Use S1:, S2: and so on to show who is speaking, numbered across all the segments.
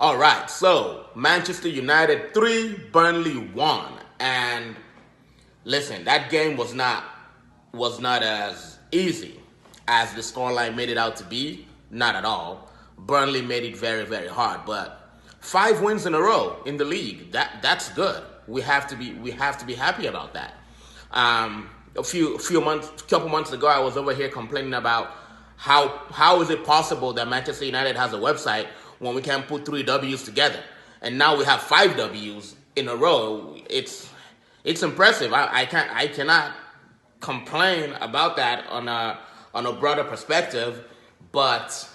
S1: All right, so Manchester United 3, Burnley 1. And listen, that game was not as easy as the scoreline made it out to be. Not at all. Burnley made it very, very hard, but 5 wins in a row in the league. That's good. We have to be happy about that. Couple months ago, I was over here complaining about how is it possible that Manchester United has a website when we can't put 3 W's together, and now we have 5 W's in a row. It's impressive. I cannot complain about that on a broader perspective, but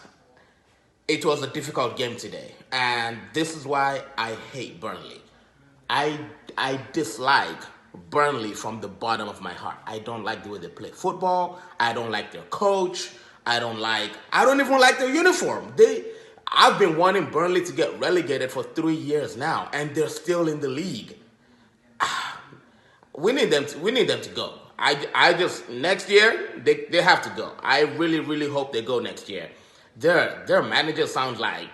S1: it was a difficult game today, and this is why I hate Burnley. I I dislike Burnley from the bottom of my heart. I don't like the way they play football. I don't like their coach. I don't even like their uniform. I've been wanting Burnley to get relegated for 3 years now, and they're still in the league. We need them to go. I just next year they have to go. I really really hope they go next year. Their manager sounds like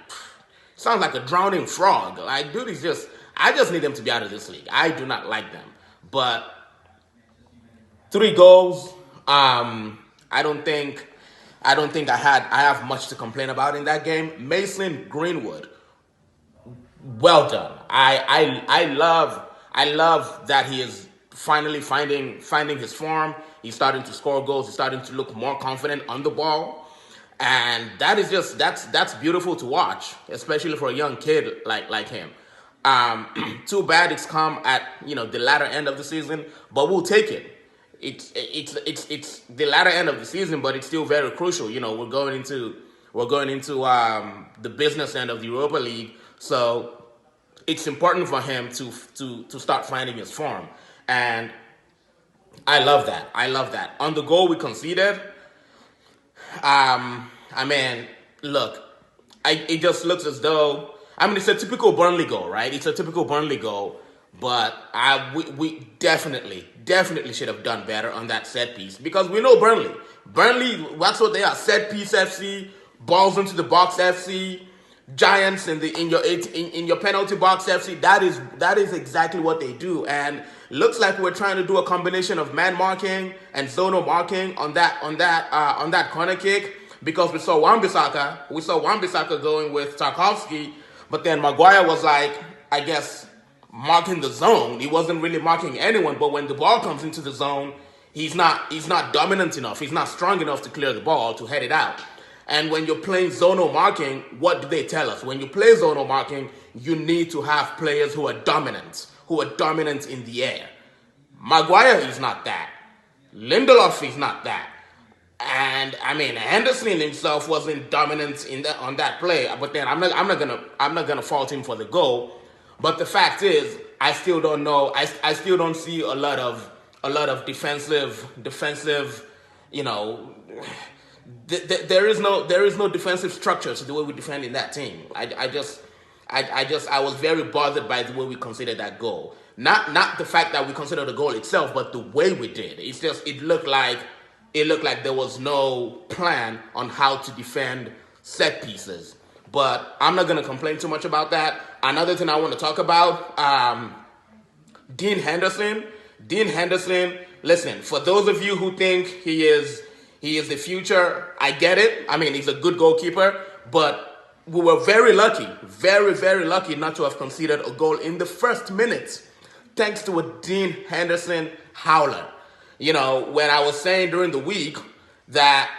S1: a drowning frog. Like, dude, I just need them to be out of this league. I do not like them. But 3 goals. I don't think I have much to complain about in that game. Mason Greenwood, well done. I love that he is finally finding his form. He's starting to score goals. He's starting to look more confident on the ball, and that's beautiful to watch, especially for a young kid like him. Too bad it's come at the latter end of the season, but we'll take it. It's the latter end of the season, but it's still very crucial. We're going into the business end of the Europa League, so it's important for him to start finding his form, and I love that. I love that. On the goal we conceded, I mean, look, it just looks as though, it's a typical Burnley goal, right? It's a typical Burnley goal, but we definitely should have done better on that set piece, because we know Burnley. Burnley, that's what they are: set piece FC, balls into the box FC, giants in your penalty box FC. That is exactly what they do, and looks like we're trying to do a combination of man marking and zonal marking on that corner kick, because we saw Wan-Bissaka going with Tarkowski, but then Maguire was, like, I guess, marking the zone. He wasn't really marking anyone, but when the ball comes into the zone, he's not dominant enough. He's not strong enough to clear the ball, to head it out. And when you're playing zonal marking, what do they tell us? When you play zonal marking, you need to have players who are dominant in the air. Maguire is not that. Lindelof is not that. And Henderson himself wasn't dominant on that play. But then I'm not gonna fault him for the goal. But the fact is, I still don't know. I still don't see a lot of defensive. There is no defensive structure to the way we defend in that team. I was very bothered by the way we considered that goal. Not the fact that we considered the goal itself, but the way we did. It looked like there was no plan on how to defend set pieces. But I'm not going to complain too much about that. Another thing I want to talk about, Dean Henderson. Dean Henderson, listen, for those of you who think he is the future, I get it. He's a good goalkeeper, but we were very lucky, very, very lucky not to have conceded a goal in the first minute, thanks to a Dean Henderson howler. When I was saying during the week that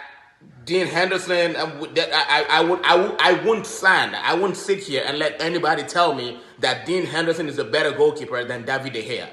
S1: Dean Henderson, I wouldn't sit here and let anybody tell me that Dean Henderson is a better goalkeeper than David De Gea.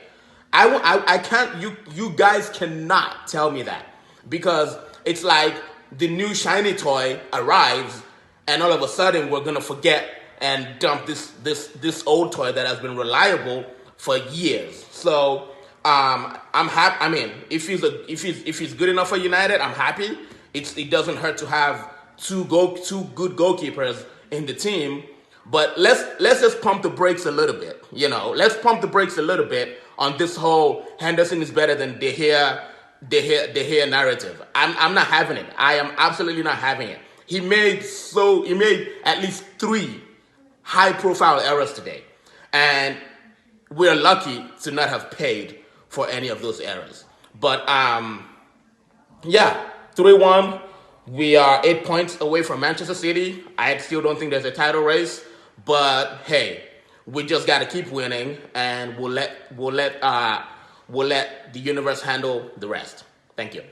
S1: I can't. You guys cannot tell me that, because it's like the new shiny toy arrives, and all of a sudden we're gonna forget and dump this old toy that has been reliable for years. So I'm happy. If he's good enough for United, I'm happy. It doesn't hurt to have two good goalkeepers in the team, but let's just pump the brakes a little bit. Let's pump the brakes a little bit on this whole Henderson is better than De Gea narrative. I'm not having it. I am absolutely not having it. He made at least 3 high-profile errors today, and we're lucky to not have paid for any of those errors. But yeah, 3-1. We are 8 points away from Manchester City. I still don't think there's a title race, but hey, we just got to keep winning, and we'll let the universe handle the rest. Thank you.